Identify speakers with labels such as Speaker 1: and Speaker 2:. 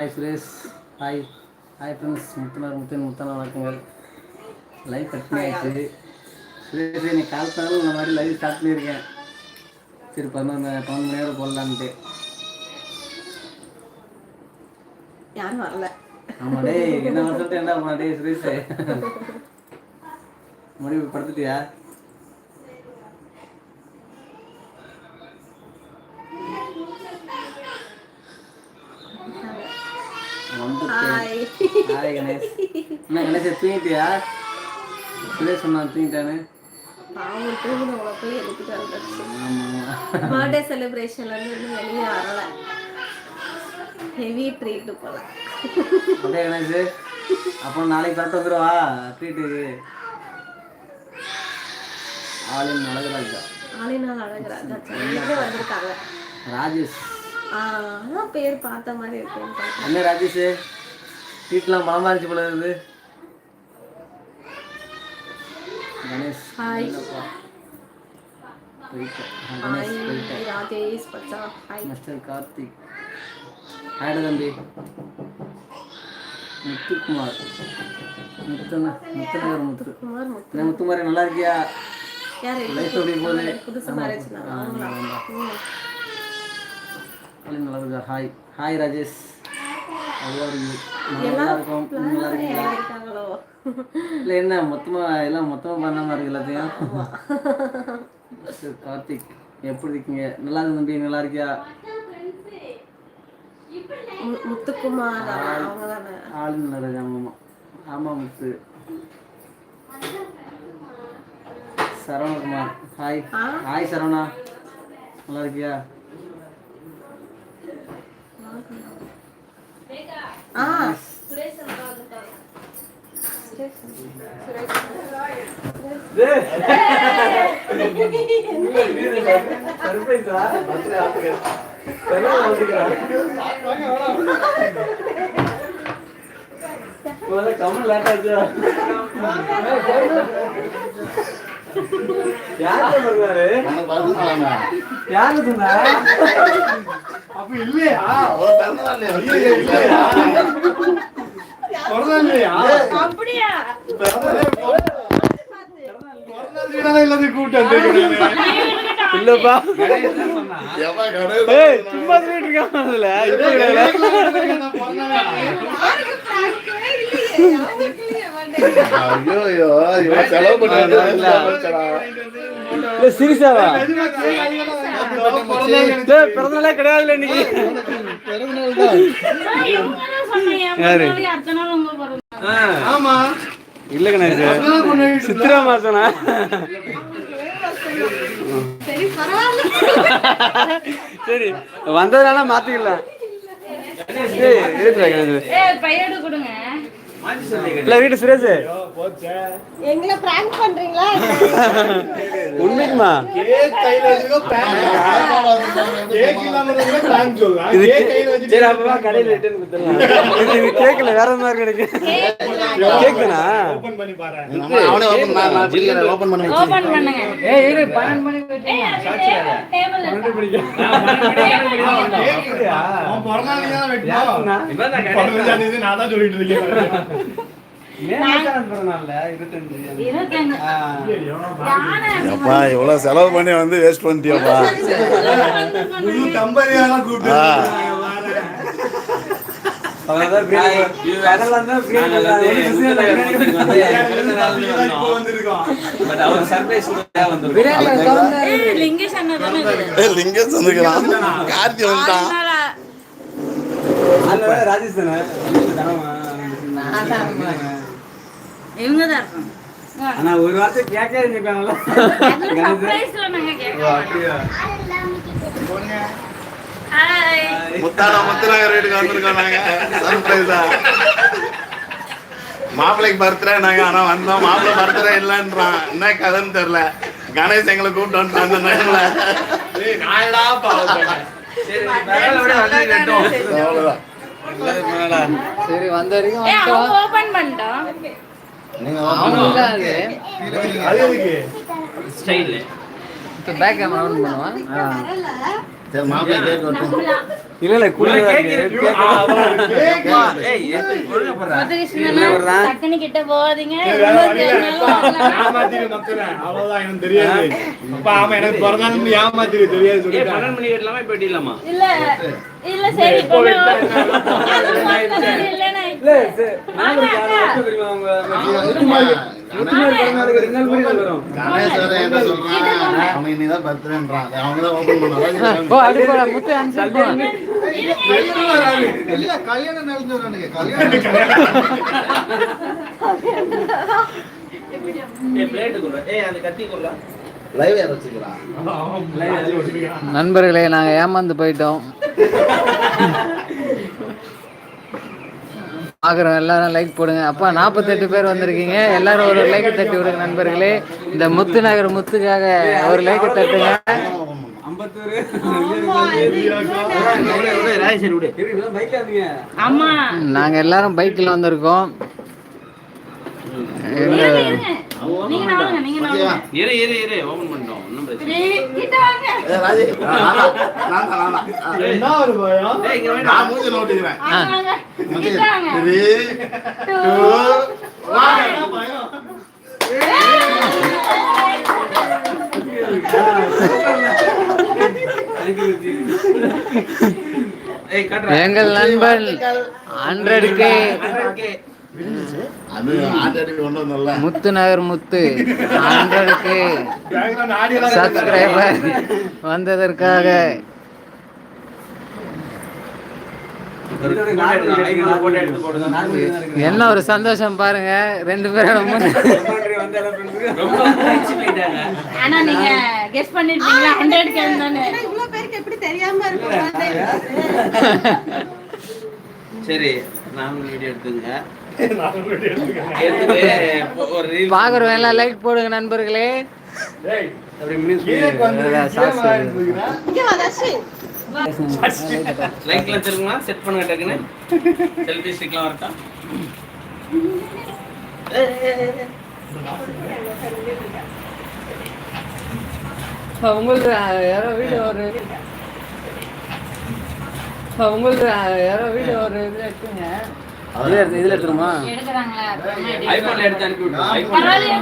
Speaker 1: Hi Suresh. Hi hi friends. முத்தன வணக்கங்கள். Live cut பண்ணியாச்சு. சுரேஷ் நீ கால் பண்ணாலும் இந்த மாதிரி லைவ் ஸ்டார்ட் பண்ணியிருக்கேன். சரி 12 மணி நேரம் போடலான்ட்டு.
Speaker 2: யாரும் வரல.
Speaker 1: ஆமாம் டே, என்ன சொல்லிட்டு என்ன பண்ண டே சுரேஷ், முடிவு படுத்துட்டியா? ஹாய் கணேஷ். என்ன கணேஷ் தூங்கிட்டியா? சுரேஷ் சொன்னா தூங்கிட்டானு.
Speaker 2: பர்த்டே செலிப்ரேஷன்ல இருந்து வெளியே வரல. ஹெவி ட்ரீட் போல.
Speaker 1: அப்படியே கணேஷ், அப்போ நாளைக்கு பார்த்து வந்துடுவா ட்ரீட்டுக்கு. ஆளின் அழகுராஜா.
Speaker 2: வந்திருக்காங்க.
Speaker 1: ராஜேஷ்.
Speaker 2: அதான் பேர் பார்த்த மாதிரி இருக்கு.
Speaker 1: என்ன ராஜேஷ், ட்ரீட்லாம் பலமா இருந்துச்சு போல இருக்குது. கணேஷ்.
Speaker 2: ஹாய்
Speaker 1: கணேஷ்.
Speaker 2: ராஜேஷ் பச்சா. Hi
Speaker 1: mister Karthik. ஹாய்டா தம்பி. முத்துக்குமார். முத்துநகர் முத்துமாரி நல்லா இருக்கியா? லைஃப் எப்படி போகுது?
Speaker 2: புதுசு மேரேஜ்
Speaker 1: நல்லா இருக்கா? Hi hi Rajesh. நல்லா இருக்கும். நல்லா இருக்கீங்களா? இல்லை என்ன மொத்தமாக பண்ண மாதிரி இருக்கு எல்லாத்தையும். கார்த்திக் எப்படி இருக்கீங்க? நல்லா இருக்கு தம்பி. நல்லா இருக்கியா?
Speaker 2: முத்துக்குமார்.
Speaker 1: ஆளுநர். ஆமாம் ஆமாம் முத்து. சரவணகுமார். Hi hi Saravana. நல்லா இருக்கியா? கமல் லேட்டாச்சு. யாரு சொன்னா? அப்ப இல்லையா?
Speaker 2: அப்படியா?
Speaker 1: இல்லப்பா சும்மா சீரியஸாவா? பிறந்தநாளே கிடையாது இன்னைக்கு. ஆமா இல்ல கணேஷ், சித்திரா மாசனா? சரி வந்ததுனால மாத்திக்கலாம். இல்ல வீட்டு சுரேஷ்
Speaker 2: எங்களை பிராங்க் பண்றீங்களா?
Speaker 1: உண்மைக்குமா? கடையில் கேக்கல வேற மாதிரி கிடைக்கு. கேக்குனா
Speaker 3: எவ்வளவு செலவு பண்ணி வந்து வேஸ்ட் பண்ணிட்டியாப்பா. லிங்கேஷ் வந்துக்கிறான். கார்த்தி வந்துட்டான்.
Speaker 1: ஆனா ஒரு வார்த்தை கேட்க இருக்காங்கல்ல.
Speaker 3: முத்துநகர் வீட்டுக்கு வந்திருக்கோம் நாங்க. சர்ப்ரைஸா மாப்பிள்ளைக்கு பர்த்டே நாங்க. ஆனா வந்தோம், மாப்பிள்ளை பர்த்டே இல்லைன்றான். என்ன கதைன்னு தெரியல. கணேஷ் எங்களை கூப்பிட்டு வந்துட்டான் அந்த நேரத்துல.
Speaker 1: சரி வந்த வரைக்கும் பேக் கேமரா ஆன் பண்ணுவான்.
Speaker 3: சரி மாப்பிள்ளை கேக் வெட்டும்.
Speaker 1: இல்ல
Speaker 2: டக்குனு கிட்ட போகாதீங்க.
Speaker 4: அவ்வளவுதான் எனக்கு தெரியாது. அப்பா ஆமா எனக்கு பிறந்தாலும் ஏமாத்திரு தெரியாது சொல்லி
Speaker 5: 12 மணி வரலாமா போயிடலாமா?
Speaker 2: இல்ல இல்ல சரி
Speaker 3: கணேஸ்வரன் என்ன சொல்றான், அவன் இன்னைதான் பர்த்டேன்றான். அவங்க தான் ஓபன் பண்ணாங்க. கல்யாணம் நடந்து வரானுங்க. லைவ் யார் வச்சுக்கலாம்?
Speaker 1: நண்பர்களே, நாங்க ஏமாந்து போயிட்டோம். பார்க்குறோம், எல்லாரும் லைக் போடுங்க. அப்பா 48 பேர் வந்திருக்கீங்க, எல்லாரும் ஒரு லைக் தட்டி விடுங்க நண்பர்களே. இந்த முத்து நகர் முத்துக்காக ஒரு லைக் தட்டுங்க. நாங்க எல்லாரும் பைக்கில் வந்திருக்கோம். எங்கள் நண்பன் 100K
Speaker 3: அது ஆல்ரெடி கொண்டு வந்தோம்ல.
Speaker 1: முத்து நகர் முத்து 100K சப்ஸ்கிரைபர் வந்ததற்காக என்ன ஒரு சந்தோஷம் பாருங்க. 2 பேரும்
Speaker 2: ஆனா நீங்க கெஸ் பண்ணிருப்பீங்களா 100K தானே?
Speaker 6: இவ்வளவு பேருக்கு எப்படி தெரியாம இருக்கும்?
Speaker 5: சரி நானும் வீடியோ எடுத்துங்க.
Speaker 1: பாக்குறோம், எல்லாம் லைக் போடுங்க நண்பர்களே.
Speaker 5: லைக்ல தெரியுமா? செட் பண்ணுங்க டக்குன்னு. செல்ஃபி ஸ்டிக்லாம் வரட்டா?
Speaker 1: உங்களுக்கு யாரோ வீடியோ ஒரு இதுல எடுத்துங்க. இதுல எடுத்துருமா?
Speaker 2: எடுக்கறாங்களா?
Speaker 5: ஐபோன்ல எடுத்து அனுப்பி விட்டு.
Speaker 2: பரவாயில்லை.